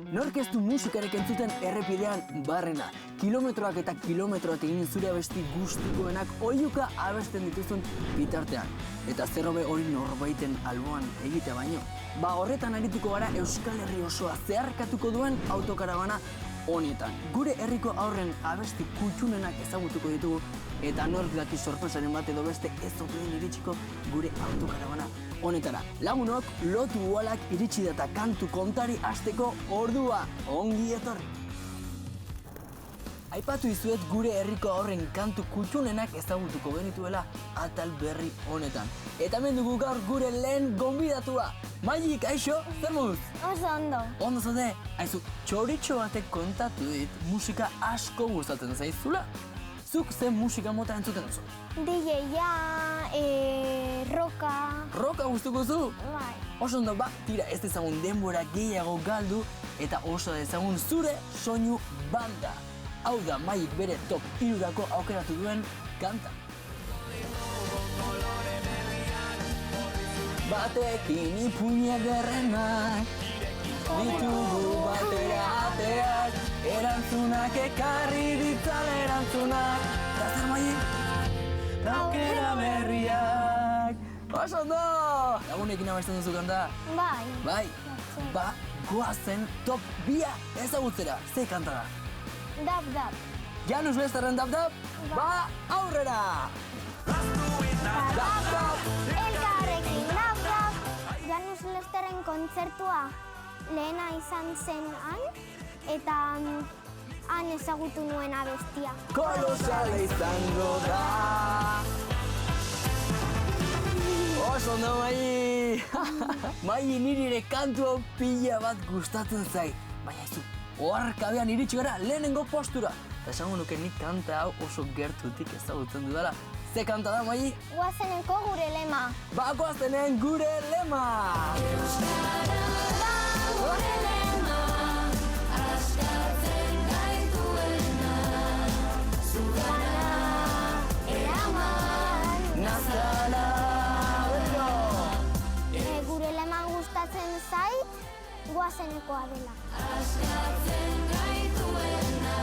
Nork ez du musikarek entzuten errepidean barrena. Kilometroak eta kilometroak egin zure abesti guztikoenak oihuka abesten dituzun bitartean. Eta zer hobe hori norbaiten alboan egitea baino. Ba horretan arituko gara Euskal Herri osoa zeharkatuko duen autokarabana honetan. Gure herriko aurren abesti kutxunenak ezagutuko ditugu eta nork daki sorpresaren bat edo beste ez otuen iritsiko gure autokarabana honetara. Lagunok lotu uhalak iritsi data kantu kontari hasteko ordua. Ongi etorri! Aipatu izuet gure herriko aurren kantu kutxunenak ezagutuko genituela atal berri honetan. Eta hemen dugu gaur gure lehen gonbidatua. Maili, kaixo, zer moduz? Oso ondo. Ondo zaude? Aizu, txoritxo batek kontatu dit musika asko gustatzen zaizula. Zuk zen musika mota entzuten duzu? DJ-a, roka. Roka gustuko zu? Bai. Oso ondo, ba, tira ez dezagun denbora gehiago galdu eta oso dezagun zure soinu banda. Hau da Mailik bere top 3 aukeratu duen kanta. Batekin ipuñe derrenak, ditugu batera ateak, erantzunak ekarri ditzal erantzunak. Eta zer Mailik? Aukera berriak. Oso ondo! Lagunekin abesten duzu kanta? Bai. Bai? Ba, goazen top 2 ezagutzera. Ze kanta da? Dab, dab. Janus Westerren dab dab? Ba, aurrera! Dab dab! Elkarrekin dab, dab. Janus Westerren kontzertua lehena izan zen han, eta han ezagutu nuen abestia. Kolosala izango da! Oso ondo, Maili! Maili niri ere kantu hau pila bat gustatzen zait. Baina ez du, oharkabean iritsi gara lehenengo postura. Eta esango nuke nik kanta hau oso gertutik ezagutzen dudala. Ze kanta da, Maili? Goazeneko gure lema. Ba, goazenen gure lema! Euskara da gure lema, askatzen gaituena, zugana eraman nazara! Gure lema gustatzen zait, goazenekoa dela. Askatzen gaituena,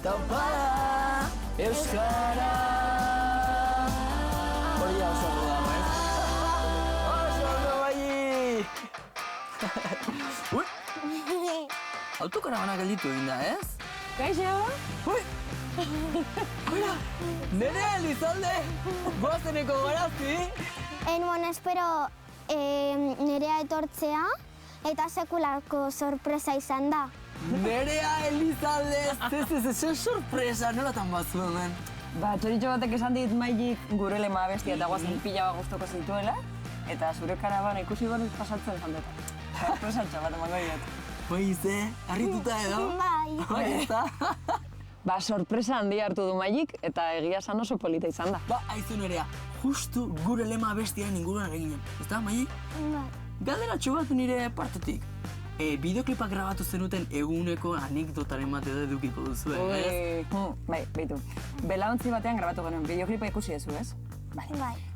Taupara, Euskara! Hori ja oso ondo dago, Oso ondo, Maili! Ui! Autokarabana gelditu egin da, ez? Kaixo? Ui! Mira! Nere Elizalde! Goazeneko garazi! Enuen espero nerea etortzea eta sekulako sorpresa izan da. Nerea Elizalde! Zer sorpresa, nolatan bat zuen, men? Ba, txoritxo batek esan dit Mailik gure lema abestia eta guazen pila bat gustoko zituela, eta zure karabana ikusi goruz pasatzen zandetan. Sorpresatxo bat emango diot. Bai, ze, harrituta edo? Bai. Bai, ez da? Ba, sorpresa handia hartu du Mailik eta egia esan oso polita izan da. Ba, aizu Nerea, justu gure lema abestiaren inguruan eginen. Ez da, Maili? Bai. Galderatxo bat nire partetik. Bideoklipak grabatu zenuten eguneko anekdotaren bat edo edukiko duzu, ez? Bai, beitu. Belaontzi batean grabatu genuen, bideoklipa ikusi ezu, ez? Bai.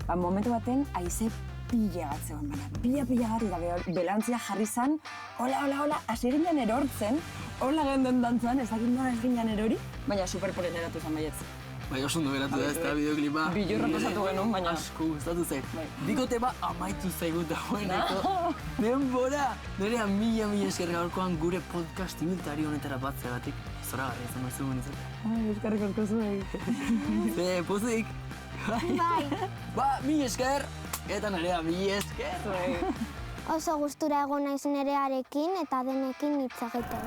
Ba, momentu baten haize pila bat zegoen, baina pila gari da belaontzia jarri zan, hola, hasi ginen erortzen, hola genden dantzan, ez dakit nola ez ginen erori, baina superpolen eratu zan baietz. Bai, oso ondo beratu da ez da bideoklipa. Bilurra pasatu genuen, baina... Asko gustatu zait. Bai. Bikote ba amaitu zaigu dagoeneko. Denbora! Nerea mila esker gaurkoan gure podcast ibiltari honetara batzeagatik. Zoragarria izan duzu izan. Ai, eskarrik asko zuei. Ze, pozik! Bai. Ba, mila esker! Eta Nerea, mila esker! Zuei. Oso gustura egon naiz nerearekin eta denekin hitz egiten.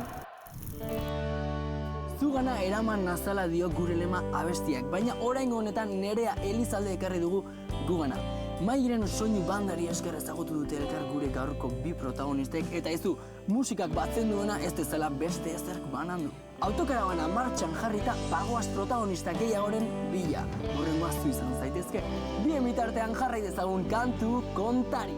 Zugana eraman nazala dio gure lema abestiak, baina oraingo honetan Nerea Elizalde ekarri dugu gugana. Mailiren soinu bandari esker ezagutu dute elkar gure gaurko bi protagonistek eta ez du musikak batzen duena ez dezala beste ezerk banandu. Autokarabana martxan jarrita bagoaz protagonista gehiagoren bila. Horrengo aztu izan zaitezke. Bien bitartean jarrai dezagun kantu kontari.